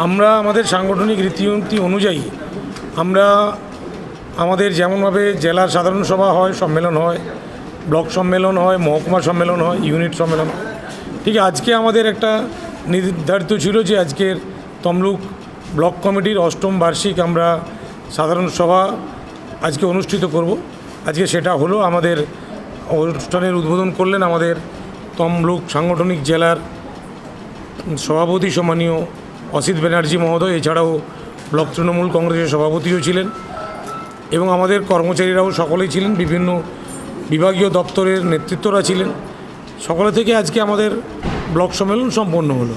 আমরা আমাদের সাংগঠনিক রীতিনীতি অনুযায়ী আমরা আমাদের যেমনভাবে জেলার সাধারণ সভা হয়, সম্মেলন হয়, ব্লক সম্মেলন হয়, মহকুমা সম্মেলন হয়, ইউনিট সম্মেলন হয়, ঠিক আজকে আমাদের একটা নির্ধারিত ছিল যে আজকের তমলুক ব্লক কমিটির ৮ম বার্ষিক আমরা সাধারণ সভা আজকে অনুষ্ঠিত করব। আজকে সেটা হলো। আমাদের অনুষ্ঠানের উদ্বোধন করলেন আমাদের তমলুক সাংগঠনিক জেলার সভাপতি সম্মানীয় অসিত ব্যানার্জি মহোদয়, এছাড়াও ব্লক তৃণমূল কংগ্রেসের সভাপতিও ছিলেন এবং আমাদের কর্মচারীরাও সকলেই ছিলেন, বিভিন্ন বিভাগীয় দপ্তরের নেতৃত্বরা ছিলেন। সকলে থেকে আজকে আমাদের ব্লক সম্মেলন সম্পন্ন হলো।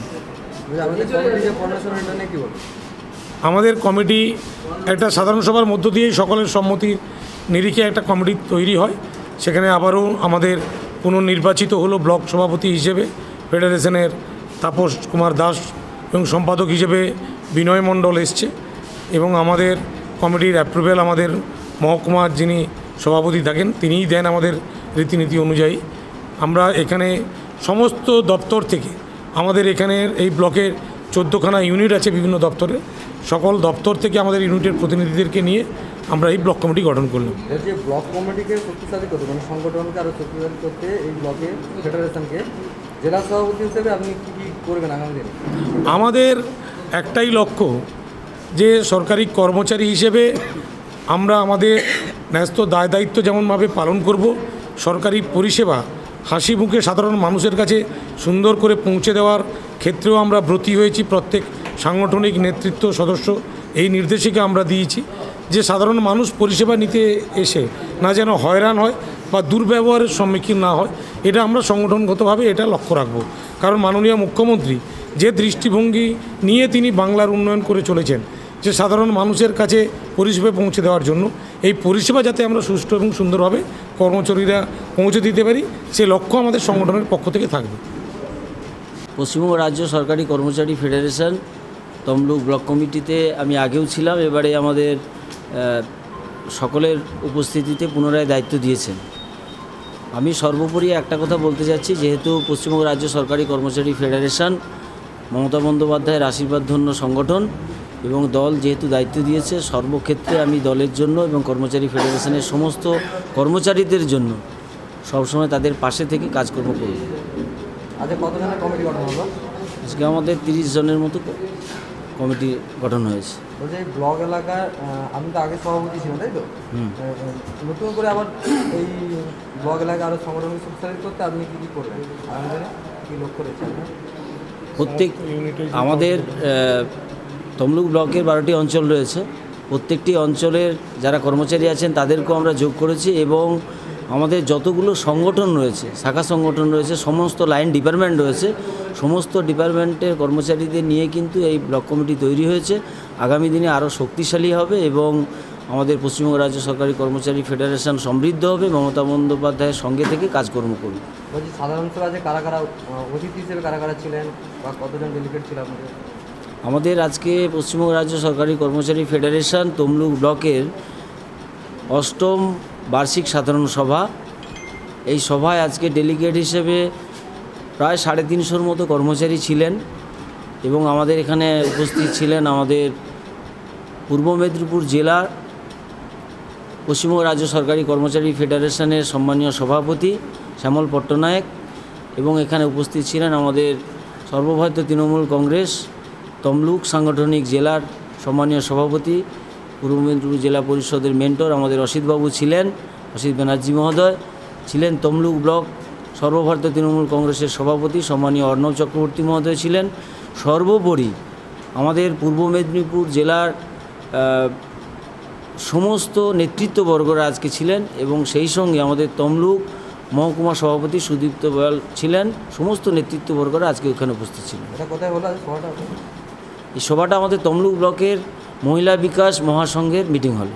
আমাদের কমিটি একটা সাধারণ সভার মধ্য দিয়েই সকলের সম্মতির নিরিখে একটা কমিটি তৈরি হয়। সেখানে আবারও আমাদের পুনর্নির্বাচিত হলো ব্লক সভাপতি হিসেবে ফেডারেশনের তাপস কুমার দাস এবং সম্পাদক হিসেবে বিনয় মণ্ডল এসছে এবং আমাদের কমিটির অ্যাপ্রুভেল আমাদের মহকুমার যিনি সভাপতি থাকেন তিনিই দেন আমাদের রীতিনীতি অনুযায়ী। আমরা এখানে সমস্ত দপ্তর থেকে আমাদের এখানের এই ব্লকের 14খানা ইউনিট আছে বিভিন্ন দপ্তরে, সকল দপ্তর থেকে আমাদের ইউনিটের প্রতিনিধিদেরকে নিয়ে আমরা এই ব্লক কমিটি গঠন করলাম। যে ব্লক কমিটিকে শক্তিশালী করতে মানে সংগঠনকে আরও শক্তিশালী করতে এই ব্লকে ফেডারেশনকে জেলা সভাপতি হিসেবে আপনি কী কী করবেন আগামী দিনে? আমাদের একটাই লক্ষ্য যে সরকারি কর্মচারী হিসেবে আমরা আমাদের ন্যস্ত দায় দায়িত্ব যেমনভাবে পালন করব, সরকারি পরিষেবা হাসি মুখে সাধারণ মানুষের কাছে সুন্দর করে পৌঁছে দেওয়ার ক্ষেত্রেও আমরা ব্রতী হয়েছি। প্রত্যেক সাংগঠনিক নেতৃত্ব সদস্য এই নির্দেশিকা আমরা দিয়েছি যে সাধারণ মানুষ পরিষেবা নিতে এসে না যেন হয়রান হয় বা দুর্ব্যবহারের সম্মুখীন না হয়, এটা আমরা সংগঠনগতভাবে এটা লক্ষ্য রাখব। কারণ মাননীয় মুখ্যমন্ত্রী যে দৃষ্টিভঙ্গি নিয়ে তিনি বাংলার উন্নয়ন করে চলেছেন যে সাধারণ মানুষের কাছে পরিষেবা পৌঁছে দেওয়ার জন্য, এই পরিষেবা যাতে আমরা সুষ্ঠু এবং সুন্দরভাবে কর্মচারীরা পৌঁছে দিতে পারি, সে লক্ষ্য আমাদের সংগঠনের পক্ষ থেকে থাকবে। পশ্চিমবঙ্গ রাজ্য সরকারি কর্মচারী ফেডারেশন তমলুক ব্লক কমিটিতে আমি আগেও ছিলাম, এবারে আমাদের সকলের উপস্থিতিতে পুনরায় দায়িত্ব দিয়েছেন। আমি সর্বোপরি একটা কথা বলতে চাচ্ছি, যেহেতু পশ্চিমবঙ্গ রাজ্য সরকারি কর্মচারী ফেডারেশন মমতা বন্দ্যোপাধ্যায়ের আশীর্বাদধন্য সংগঠন এবং দল যেহেতু দায়িত্ব দিয়েছে, সর্বক্ষেত্রে আমি দলের জন্য এবং কর্মচারী ফেডারেশনের সমস্ত কর্মচারীদের জন্য সবসময় তাদের পাশে থেকে কাজকর্ম করব। আজকে কতজনের কমিটি গঠন হলো? আজকে আমাদের 30 জনের মতো কমিটি গঠন হয়েছে। বলছি এই ব্লক এলাকার আমি তো আগে সভাপতি ছিলাম, তাই তো? নতুন করে আবার এই ব্লক এলাকা আরও সংগঠনকে শক্তিশালী করতে আপনি কী কী করবেন আগামী দিনে, কী লক্ষ্য রয়েছে? প্রত্যেক আমাদের তমলুক ব্লকের 12টি অঞ্চল রয়েছে, প্রত্যেকটি অঞ্চলের যারা কর্মচারী আছেন তাদেরকেও আমরা যোগ করেছি এবং আমাদের যতগুলো সংগঠন রয়েছে, শাখা সংগঠন রয়েছে, সমস্ত লাইন ডিপার্টমেন্ট রয়েছে, সমস্ত ডিপার্টমেন্টের কর্মচারীদের নিয়ে কিন্তু এই ব্লক কমিটি তৈরি হয়েছে। আগামী দিনে আরও শক্তিশালী হবে এবং আমাদের পশ্চিমবঙ্গ রাজ্য সরকারি কর্মচারী ফেডারেশন সমৃদ্ধ হবে, মমতা বন্দ্যোপাধ্যায়ের সঙ্গে থেকে কাজকর্ম করবে। বলছি সাধারণ সভায় কারা কারা অতিথি হিসেবে কারা কারা ছিলেন বা কতজন ডেলিগেট ছিল আপনাদের? আমাদের আজকে পশ্চিমবঙ্গ রাজ্য সরকারি কর্মচারী ফেডারেশন তমলুক ব্লকের 8ম বার্ষিক সাধারণ সভা। এই সভায় আজকে ডেলিগেট হিসেবে প্রায় 350 মতো কর্মচারী ছিলেন এবং আমাদের এখানে উপস্থিত ছিলেন আমাদের পূর্ব মেদিনীপুর জেলার পশ্চিমবঙ্গ রাজ্য সরকারি কর্মচারী ফেডারেশনের সম্মানীয় সভাপতি শ্যামল পট্টনায়ক এবং এখানে উপস্থিত ছিলেন আমাদের সর্বভারতীয় তৃণমূল কংগ্রেস তমলুক সাংগঠনিক জেলার সম্মানীয় সভাপতি, পূর্ব মেদিনীপুর জেলা পরিষদের মেন্টর আমাদের অসিতবাবু ছিলেন, অসিত ব্যানার্জি মহোদয় ছিলেন। তমলুক ব্লক সর্বভারতীয় তৃণমূল কংগ্রেসের সভাপতি সম্মানীয় অর্ণব চক্রবর্তী মহোদয় ছিলেন। সর্বোপরি আমাদের পূর্ব মেদিনীপুর জেলার সমস্ত নেতৃত্ববর্গরা আজকে ছিলেন এবং সেই সঙ্গে আমাদের তমলুক মহকুমা সভাপতি সুদীপ্ত বয়াল ছিলেন। সমস্ত নেতৃত্ববর্গরা আজকে ওখানে উপস্থিত ছিলেন। এটা কোথায় হলো সভাটা? এই সভাটা আমাদের তমলুক ব্লকের মহিলা বিকাশ মহাসংঘের মিটিং হলে।